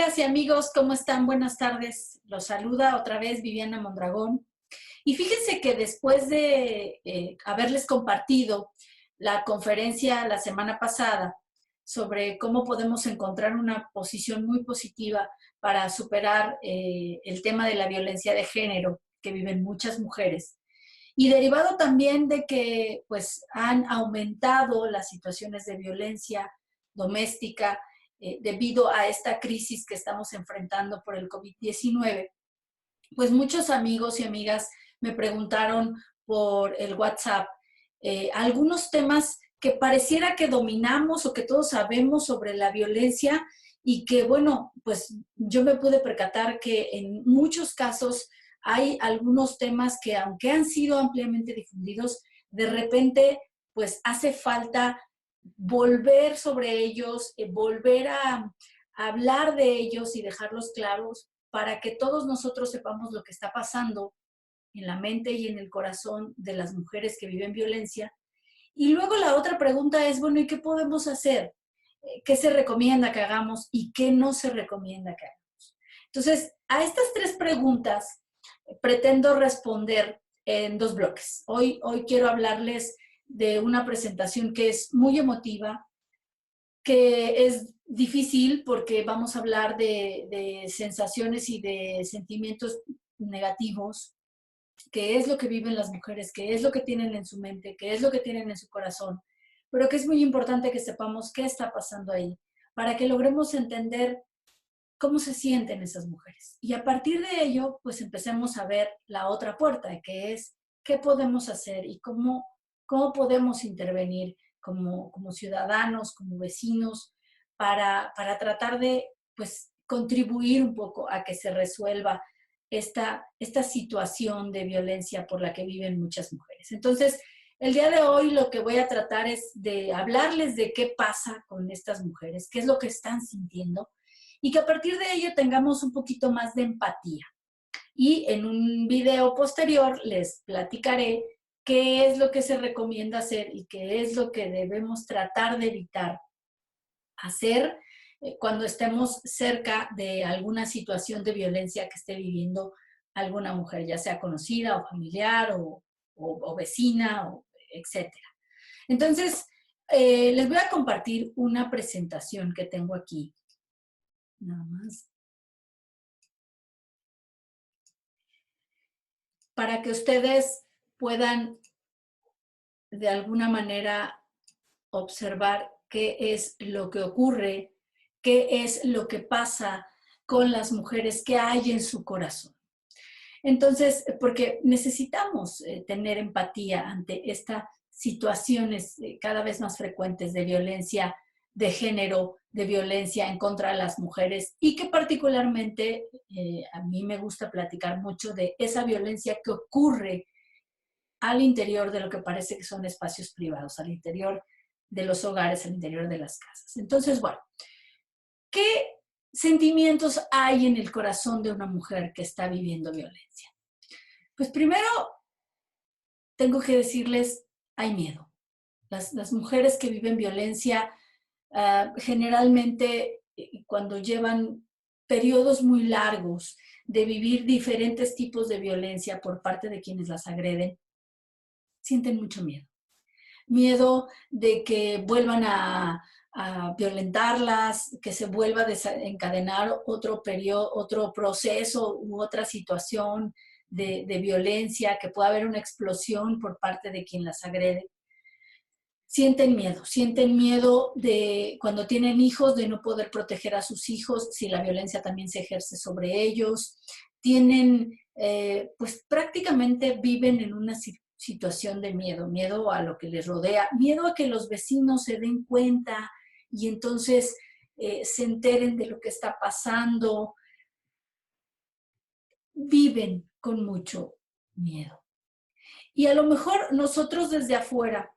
Amigas y amigos, ¿cómo están? Buenas tardes. Los saluda otra vez Viviana Mondragón. Y fíjense que después de haberles compartido la conferencia la semana pasada sobre cómo podemos encontrar una posición muy positiva para superar el tema de la violencia de género que viven muchas mujeres, y derivado también de que pues han aumentado las situaciones de violencia doméstica debido a esta crisis que estamos enfrentando por el COVID-19, pues muchos amigos y amigas me preguntaron por el WhatsApp algunos temas que pareciera que dominamos o que todos sabemos sobre la violencia y que, bueno, pues yo me pude percatar que en muchos casos hay algunos temas que, aunque han sido ampliamente difundidos, de repente pues hace falta volver sobre ellos, volver a hablar de ellos y dejarlos claros para que todos nosotros sepamos lo que está pasando en la mente y en el corazón de las mujeres que viven violencia. Y luego la otra pregunta es, bueno, ¿y qué podemos hacer? ¿Qué se recomienda que hagamos y qué no se recomienda que hagamos? Entonces, a estas tres preguntas pretendo responder en dos bloques. Hoy quiero hablarles de una presentación que es muy emotiva, que es difícil porque vamos a hablar de sensaciones y de sentimientos negativos, qué es lo que viven las mujeres, qué es lo que tienen en su mente, qué es lo que tienen en su corazón, pero que es muy importante que sepamos qué está pasando ahí, para que logremos entender cómo se sienten esas mujeres. Y a partir de ello, pues empecemos a ver la otra puerta, que es qué podemos hacer y cómo podemos intervenir como ciudadanos, como vecinos, para tratar de pues, contribuir un poco a que se resuelva esta situación de violencia por la que viven muchas mujeres. Entonces, el día de hoy lo que voy a tratar es de hablarles de qué pasa con estas mujeres, qué es lo que están sintiendo, y que a partir de ello tengamos un poquito más de empatía. Y en un video posterior les platicaré qué es lo que se recomienda hacer y qué es lo que debemos tratar de evitar hacer cuando estemos cerca de alguna situación de violencia que esté viviendo alguna mujer, ya sea conocida o familiar o vecina, etcétera. Entonces, les voy a compartir una presentación que tengo aquí. Nada más. Para que ustedes puedan de alguna manera observar qué es lo que ocurre, qué es lo que pasa con las mujeres, qué hay en su corazón. Entonces, porque necesitamos tener empatía ante estas situaciones cada vez más frecuentes de violencia de género, de violencia en contra de las mujeres, y que particularmente a mí me gusta platicar mucho de esa violencia que ocurre al interior de lo que parece que son espacios privados, al interior de los hogares, al interior de las casas. Entonces, bueno, ¿qué sentimientos hay en el corazón de una mujer que está viviendo violencia? Pues primero, tengo que decirles, hay miedo. Las mujeres que viven violencia generalmente cuando llevan periodos muy largos de vivir diferentes tipos de violencia por parte de quienes las agreden, sienten mucho miedo. Miedo de que vuelvan a violentarlas, que se vuelva a desencadenar otro periodo, otro proceso u otra situación de violencia, que pueda haber una explosión por parte de quien las agrede. Sienten miedo de cuando tienen hijos, de no poder proteger a sus hijos, si la violencia también se ejerce sobre ellos. Pues prácticamente viven en una situación de miedo, miedo a lo que les rodea, miedo a que los vecinos se den cuenta y entonces se enteren de lo que está pasando. Viven con mucho miedo. Y a lo mejor nosotros desde afuera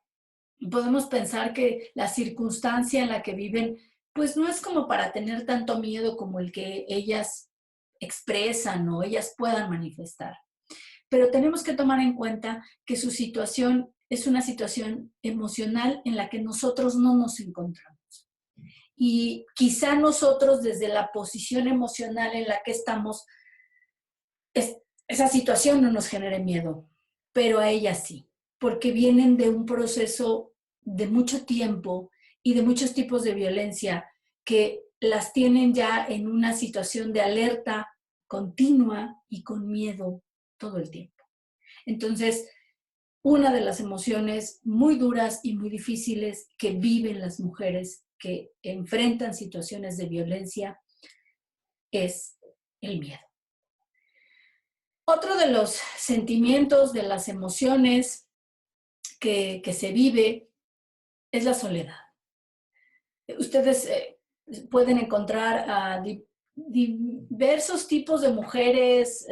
podemos pensar que la circunstancia en la que viven, pues no es como para tener tanto miedo como el que ellas expresan o ellas puedan manifestar. Pero tenemos que tomar en cuenta que su situación es una situación emocional en la que nosotros no nos encontramos. y quizá nosotros desde la posición emocional en la que estamos, esa situación no nos genere miedo, pero a ellas sí, porque vienen de un proceso de mucho tiempo y de muchos tipos de violencia que las tienen ya en una situación de alerta continua y con miedo todo el tiempo. Entonces, una de las emociones muy duras y muy difíciles que viven las mujeres que enfrentan situaciones de violencia es el miedo. Otro de los sentimientos, de las emociones que se vive es la soledad. Ustedes pueden encontrar a diversos tipos de mujeres,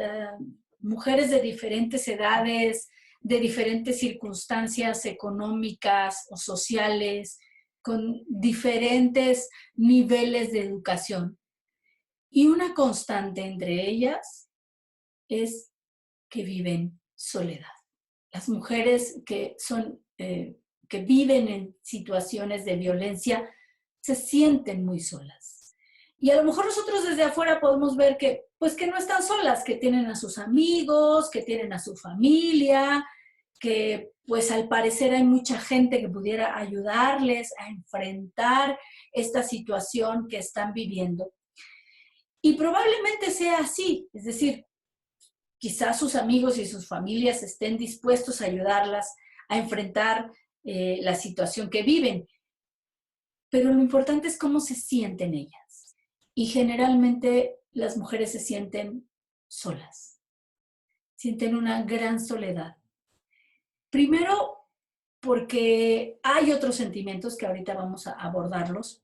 mujeres de diferentes edades, de diferentes circunstancias económicas o sociales, con diferentes niveles de educación. Y una constante entre ellas es que viven soledad. Las mujeres que viven en situaciones de violencia se sienten muy solas. Y a lo mejor nosotros desde afuera podemos ver que, pues que no están solas, que tienen a sus amigos, que tienen a su familia, que pues al parecer hay mucha gente que pudiera ayudarles a enfrentar esta situación que están viviendo. Y probablemente sea así, es decir, quizás sus amigos y sus familias estén dispuestos a ayudarlas a enfrentar la situación que viven, pero lo importante es cómo se sienten ellas. Y generalmente las mujeres se sienten solas, sienten una gran soledad. Primero, porque hay otros sentimientos que ahorita vamos a abordarlos,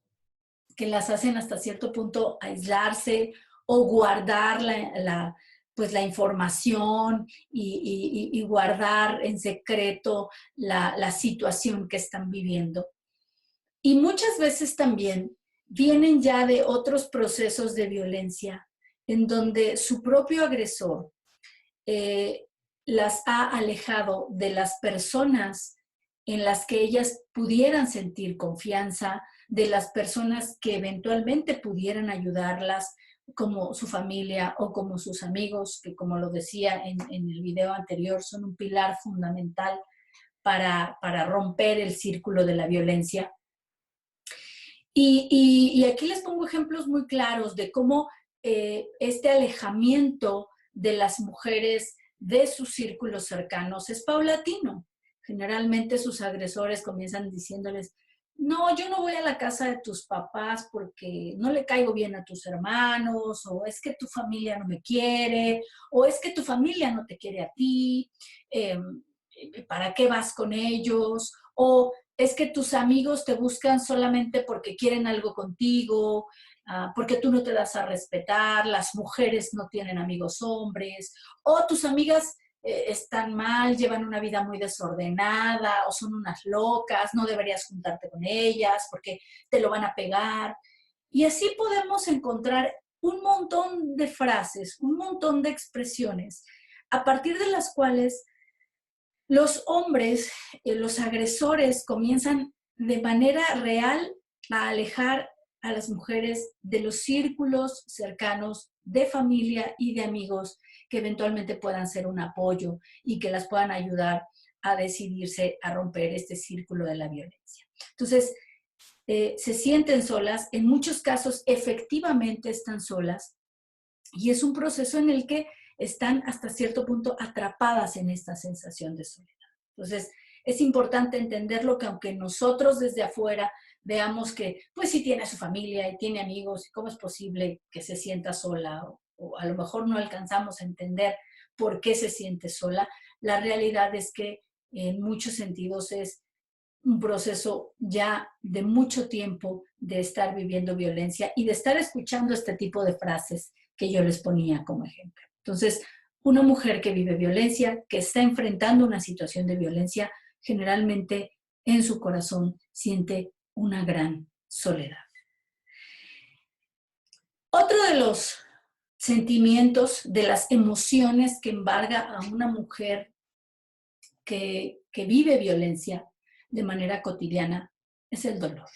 que las hacen hasta cierto punto aislarse o guardar pues la información y guardar en secreto la situación que están viviendo. Y muchas veces también vienen ya de otros procesos de violencia en donde su propio agresor eh, las ha alejado de las personas en las que ellas pudieran sentir confianza, de las personas que eventualmente pudieran ayudarlas, como su familia o como sus amigos, que como lo decía en el video anterior, son un pilar fundamental para romper el círculo de la violencia. Y aquí les pongo ejemplos muy claros de cómo este alejamiento de las mujeres de sus círculos cercanos es paulatino. Generalmente sus agresores comienzan diciéndoles, no, yo no voy a la casa de tus papás porque no le caigo bien a tus hermanos, o es que tu familia no me quiere, o es que tu familia no te quiere a ti, eh, ¿para qué vas con ellos? O es que tus amigos te buscan solamente porque quieren algo contigo, porque tú no te das a respetar, las mujeres no tienen amigos hombres, o tus amigas están mal, llevan una vida muy desordenada, o son unas locas, no deberías juntarte con ellas porque te lo van a pegar. Y así podemos encontrar un montón de frases, un montón de expresiones, a partir de las cuales los hombres, los agresores, comienzan de manera real a alejar a las mujeres de los círculos cercanos de familia y de amigos que eventualmente puedan ser un apoyo y que las puedan ayudar a decidirse a romper este círculo de la violencia. Entonces, se sienten solas, en muchos casos efectivamente están solas, y es un proceso en el que están hasta cierto punto atrapadas en esta sensación de soledad. Entonces, es importante entenderlo, que aunque nosotros desde afuera veamos que pues sí tiene a su familia y tiene amigos, y cómo es posible que se sienta sola, o a lo mejor no alcanzamos a entender por qué se siente sola, la realidad es que en muchos sentidos es un proceso ya de mucho tiempo de estar viviendo violencia y de estar escuchando este tipo de frases que yo les ponía como ejemplo. Entonces, una mujer que vive violencia, que está enfrentando una situación de violencia, generalmente en su corazón siente una gran soledad. Otro de los sentimientos, de las emociones que embarga a una mujer que vive violencia de manera cotidiana, es el dolor.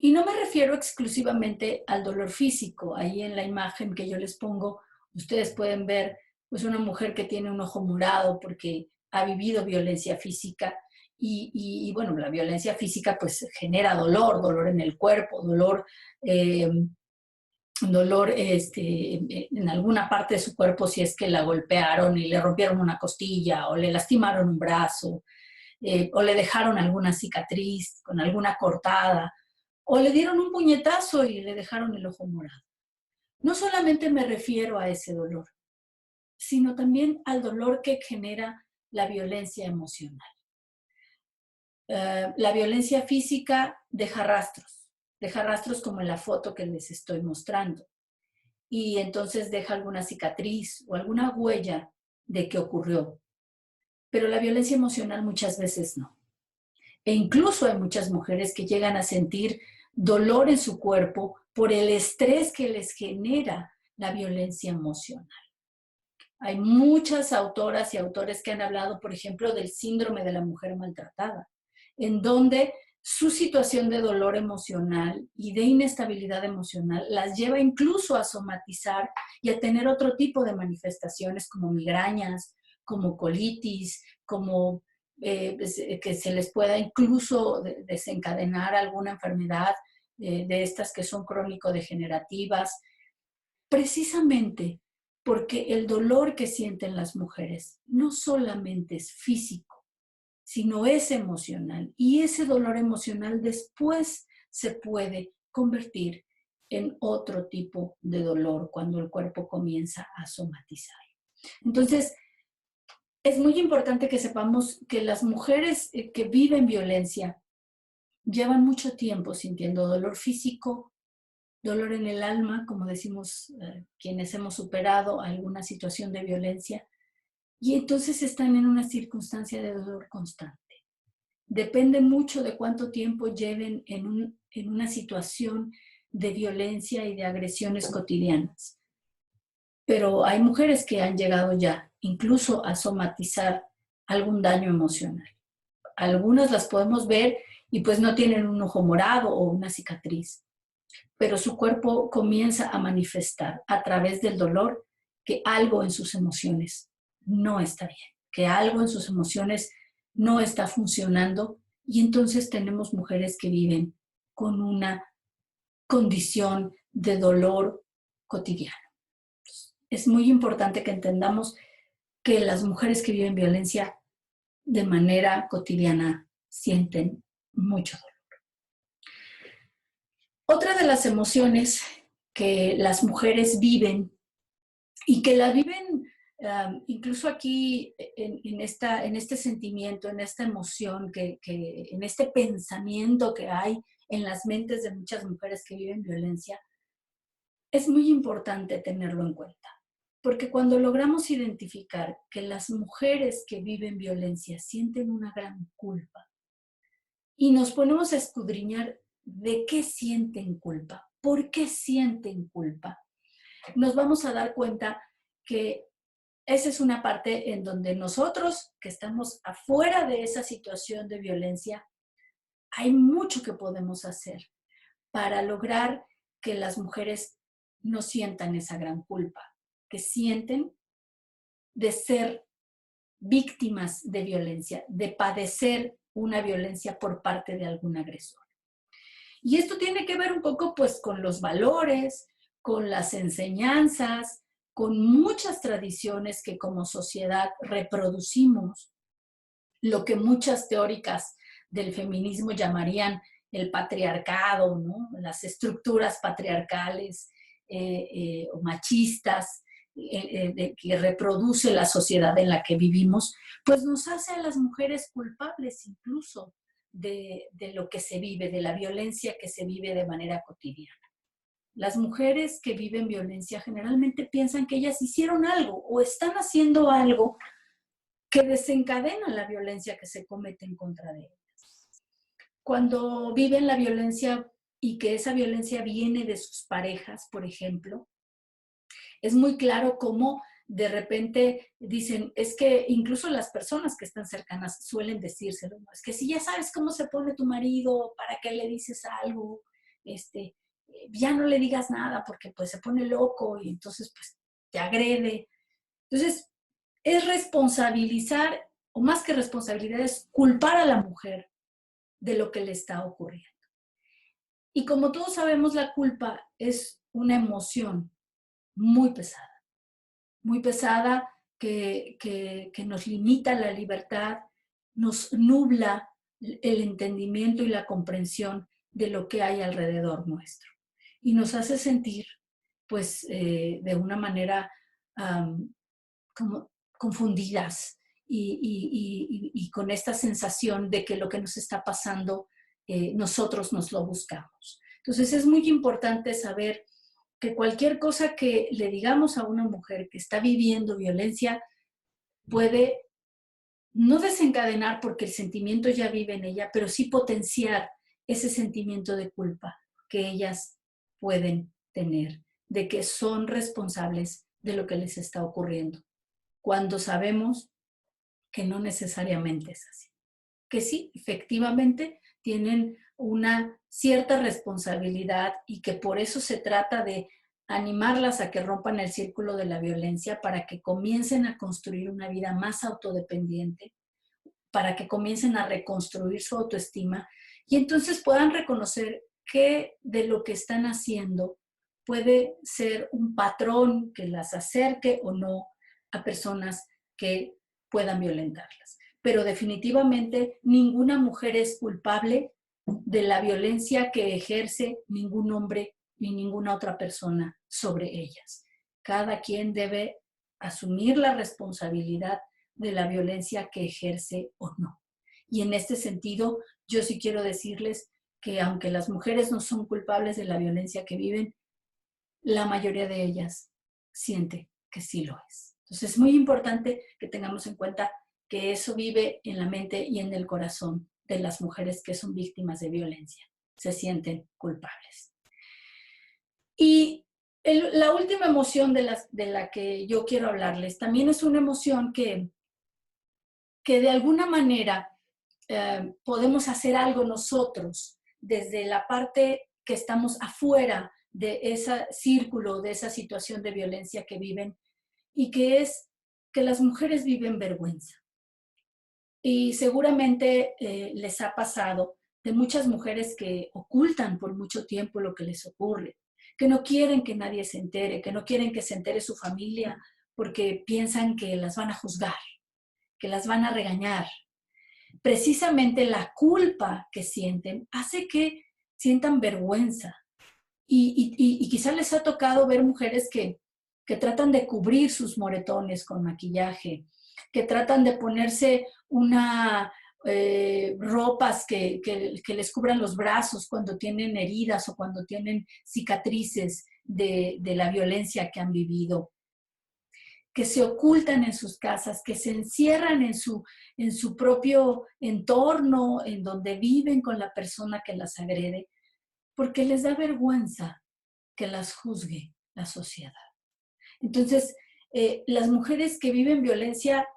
Y no me refiero exclusivamente al dolor físico. Ahí en la imagen que yo les pongo, ustedes pueden ver pues una mujer que tiene un ojo morado porque ha vivido violencia física y bueno, la violencia física pues genera dolor, dolor en el cuerpo, eh, dolor en alguna parte de su cuerpo si es que la golpearon y le rompieron una costilla o le lastimaron un brazo o le dejaron alguna cicatriz con alguna cortada o le dieron un puñetazo y le dejaron el ojo morado. No solamente me refiero a ese dolor, sino también al dolor que genera la violencia emocional. La violencia física deja rastros como en la foto que les estoy mostrando. Y entonces deja alguna cicatriz o alguna huella de que ocurrió. Pero la violencia emocional muchas veces no. E incluso hay muchas mujeres que llegan a sentir dolor en su cuerpo por el estrés que les genera la violencia emocional. Hay muchas autoras y autores que han hablado, por ejemplo, del síndrome de la mujer maltratada, en donde su situación de dolor emocional y de inestabilidad emocional las lleva incluso a somatizar y a tener otro tipo de manifestaciones como migrañas, como colitis, como que se les pueda incluso desencadenar alguna enfermedad de estas que son crónico-degenerativas, precisamente porque el dolor que sienten las mujeres no solamente es físico, sino es emocional. Y ese dolor emocional después se puede convertir en otro tipo de dolor cuando el cuerpo comienza a somatizar. Entonces, es muy importante que sepamos que las mujeres que viven violencia llevan mucho tiempo sintiendo dolor físico, dolor en el alma, como decimos quienes hemos superado alguna situación de violencia, y entonces están en una circunstancia de dolor constante. Depende mucho de cuánto tiempo lleven en una situación de violencia y de agresiones cotidianas. Pero hay mujeres que han llegado ya incluso a somatizar algún daño emocional. Algunas las podemos ver y pues no tienen un ojo morado o una cicatriz, pero su cuerpo comienza a manifestar a través del dolor que algo en sus emociones no está bien, que algo en sus emociones no está funcionando y entonces tenemos mujeres que viven con una condición de dolor cotidiano. Es muy importante que entendamos que las mujeres que viven violencia de manera cotidiana sienten mucho dolor. Otra de las emociones que las mujeres viven y que la viven incluso aquí en este sentimiento, en esta emoción, en este pensamiento que hay en las mentes de muchas mujeres que viven violencia, es muy importante tenerlo en cuenta. Porque cuando logramos identificar que las mujeres que viven violencia sienten una gran culpa y nos ponemos a escudriñar de qué sienten culpa, por qué sienten culpa, nos vamos a dar cuenta que esa es una parte en donde nosotros, que estamos afuera de esa situación de violencia, hay mucho que podemos hacer para lograr que las mujeres no sientan esa gran culpa, que sienten de ser víctimas de violencia, de padecer una violencia por parte de algún agresor. Y esto tiene que ver un poco pues con los valores, con las enseñanzas, con muchas tradiciones que como sociedad reproducimos, lo que muchas teóricas del feminismo llamarían el patriarcado, ¿no? Las estructuras patriarcales o machistas que reproduce la sociedad en la que vivimos, pues nos hace a las mujeres culpables incluso de lo que se vive, de la violencia que se vive de manera cotidiana. Las mujeres que viven violencia generalmente piensan que ellas hicieron algo o están haciendo algo que desencadena la violencia que se comete en contra de ellas. Cuando viven la violencia y que esa violencia viene de sus parejas, por ejemplo, es muy claro cómo de repente dicen, es que incluso las personas que están cercanas suelen decírselo, ¿no? Es que si ya sabes cómo se pone tu marido, ¿para qué le dices algo? ya no le digas nada porque pues se pone loco y entonces pues te agrede. Entonces, es responsabilizar, o más que responsabilidad, es culpar a la mujer de lo que le está ocurriendo. Y como todos sabemos, la culpa es una emoción muy pesada que nos limita la libertad, nos nubla el entendimiento y la comprensión de lo que hay alrededor nuestro. Y nos hace sentir, pues, de una manera como confundidas y con esta sensación de que lo que nos está pasando, nosotros nos lo buscamos. Entonces es muy importante saber que cualquier cosa que le digamos a una mujer que está viviendo violencia puede no desencadenar porque el sentimiento ya vive en ella, pero sí potenciar ese sentimiento de culpa que ellas pueden tener, de que son responsables de lo que les está ocurriendo, cuando sabemos que no necesariamente es así. Que sí, efectivamente, tienen una cierta responsabilidad y que por eso se trata de animarlas a que rompan el círculo de la violencia para que comiencen a construir una vida más autodependiente, para que comiencen a reconstruir su autoestima y entonces puedan reconocer que de lo que están haciendo puede ser un patrón que las acerque o no a personas que puedan violentarlas. Pero definitivamente ninguna mujer es culpable de la violencia que ejerce ningún hombre ni ninguna otra persona sobre ellas. Cada quien debe asumir la responsabilidad de la violencia que ejerce o no. Y en este sentido, yo sí quiero decirles que aunque las mujeres no son culpables de la violencia que viven, la mayoría de ellas siente que sí lo es. Entonces es muy importante que tengamos en cuenta que eso vive en la mente y en el corazón de las mujeres que son víctimas de violencia. Se sienten culpables. Y la última emoción de la que yo quiero hablarles también es una emoción que de alguna manera podemos hacer algo nosotros desde la parte que estamos afuera de ese círculo, de esa situación de violencia que viven, y que es que las mujeres viven vergüenza. Y seguramente les ha pasado de muchas mujeres que ocultan por mucho tiempo lo que les ocurre, que no quieren que nadie se entere, que no quieren que se entere su familia porque piensan que las van a juzgar, que las van a regañar. Precisamente la culpa que sienten hace que sientan vergüenza. Y quizás les ha tocado ver mujeres que tratan de cubrir sus moretones con maquillaje, que tratan de ponerse ropas que les cubran los brazos cuando tienen heridas o cuando tienen cicatrices de la violencia que han vivido, que se ocultan en sus casas, que se encierran en su propio entorno, en donde viven con la persona que las agrede, porque les da vergüenza que las juzgue la sociedad. Entonces, las mujeres que viven violencia,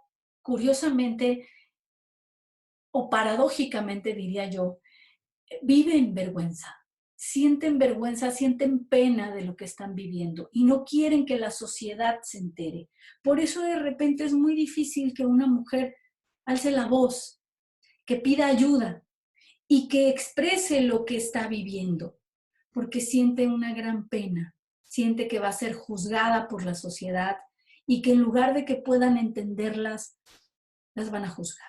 curiosamente o paradójicamente diría yo, viven vergüenza, sienten pena de lo que están viviendo y no quieren que la sociedad se entere. Por eso de repente es muy difícil que una mujer alce la voz, que pida ayuda y que exprese lo que está viviendo, porque siente una gran pena, siente que va a ser juzgada por la sociedad y que en lugar de que puedan entenderlas, las van a juzgar.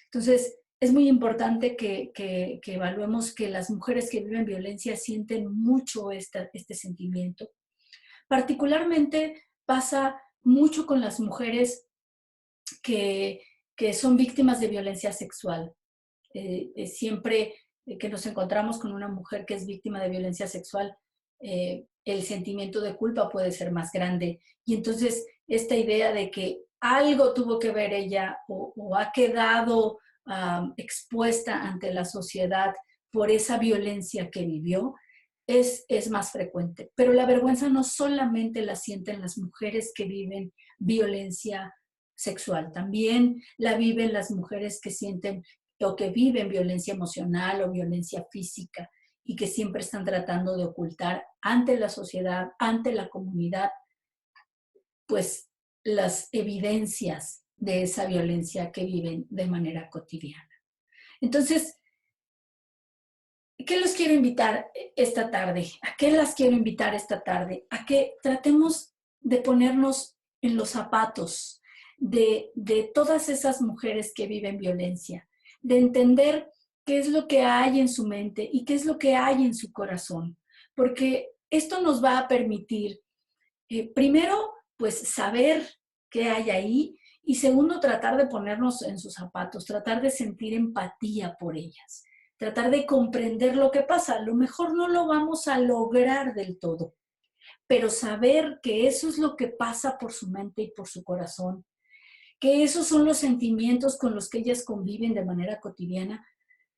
Entonces, es muy importante que evaluemos que las mujeres que viven violencia sienten mucho este sentimiento. Particularmente pasa mucho con las mujeres que, que son víctimas de violencia sexual. Siempre que nos encontramos con una mujer que es víctima de violencia sexual, el sentimiento de culpa puede ser más grande. Y entonces esta idea de que algo tuvo que ver ella o ha quedado expuesta ante la sociedad por esa violencia que vivió, es más frecuente. Pero la vergüenza no solamente la sienten las mujeres que viven violencia sexual, también la viven las mujeres que sienten o que viven violencia emocional o violencia física. y que siempre están tratando de ocultar ante la sociedad, ante la comunidad, pues las evidencias de esa violencia que viven de manera cotidiana. Entonces, ¿qué los quiero invitar esta tarde? ¿A qué las quiero invitar esta tarde? A que tratemos de ponernos en los zapatos de todas esas mujeres que viven violencia, de entender qué es lo que hay en su mente y qué es lo que hay en su corazón, porque esto nos va a permitir, primero, pues saber qué hay ahí y segundo, tratar de ponernos en sus zapatos, tratar de sentir empatía por ellas, tratar de comprender lo que pasa. A lo mejor no lo vamos a lograr del todo, pero saber que eso es lo que pasa por su mente y por su corazón, que esos son los sentimientos con los que ellas conviven de manera cotidiana,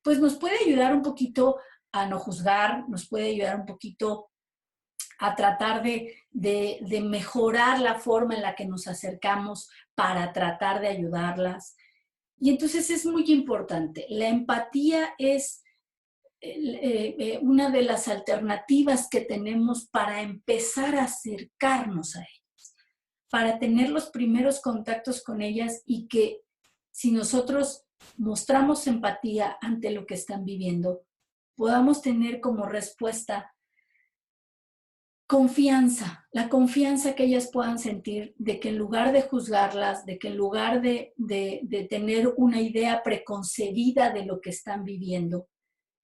pues nos puede ayudar un poquito a no juzgar, nos puede ayudar un poquito a tratar de mejorar la forma en la que nos acercamos para tratar de ayudarlas. Y entonces es muy importante. La empatía es una de las alternativas que tenemos para empezar a acercarnos a ellas, para tener los primeros contactos con ellas y que si nosotros mostramos empatía ante lo que están viviendo, podamos tener como respuesta confianza, la confianza que ellas puedan sentir de que en lugar de juzgarlas, de que en lugar de tener una idea preconcebida de lo que están viviendo,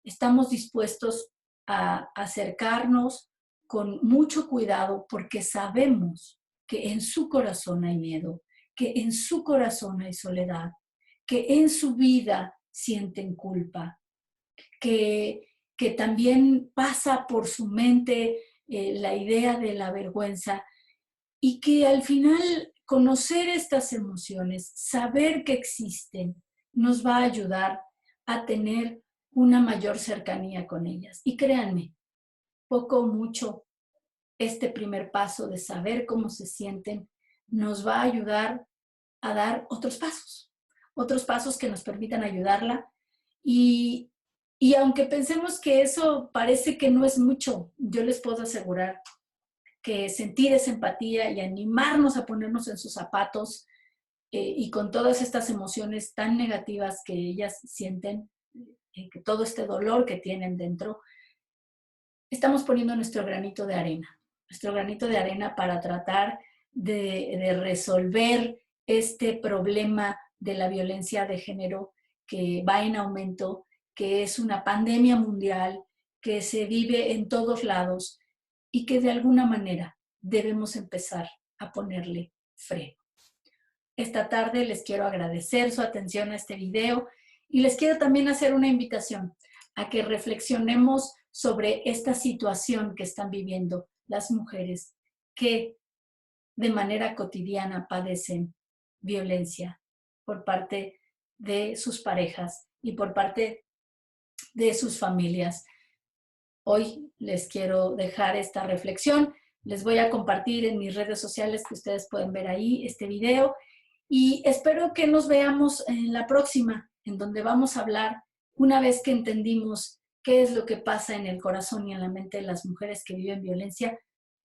estamos dispuestos a acercarnos con mucho cuidado porque sabemos que en su corazón hay miedo, que en su corazón hay soledad, que en su vida sienten culpa, que también pasa por su mente la idea de la vergüenza y que al final conocer estas emociones, saber que existen, nos va a ayudar a tener una mayor cercanía con ellas. Y créanme, poco o mucho, este primer paso de saber cómo se sienten nos va a ayudar a dar otros pasos que nos permitan ayudarla. Y, y aunque pensemos que eso parece que no es mucho, yo les puedo asegurar que sentir esa empatía y animarnos a ponernos en sus zapatos y con todas estas emociones tan negativas que ellas sienten, que todo este dolor que tienen dentro, estamos poniendo nuestro granito de arena para tratar de resolver este problema de la violencia de género que va en aumento, que es una pandemia mundial, que se vive en todos lados y que de alguna manera debemos empezar a ponerle freno. Esta tarde les quiero agradecer su atención a este video y les quiero también hacer una invitación a que reflexionemos sobre esta situación que están viviendo las mujeres que de manera cotidiana padecen violencia por parte de sus parejas y por parte de sus familias. Hoy les quiero dejar esta reflexión. Les voy a compartir en mis redes sociales que ustedes pueden ver ahí este video y espero que nos veamos en la próxima, en donde vamos a hablar, una vez que entendimos qué es lo que pasa en el corazón y en la mente de las mujeres que viven violencia,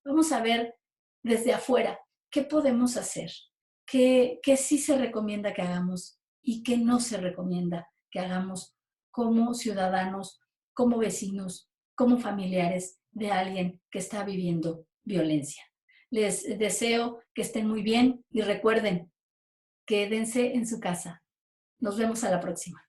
vamos a ver desde afuera qué podemos hacer, qué sí se recomienda que hagamos y qué no se recomienda que hagamos como ciudadanos, como vecinos, como familiares de alguien que está viviendo violencia. Les deseo que estén muy bien y recuerden, quédense en su casa. Nos vemos a la próxima.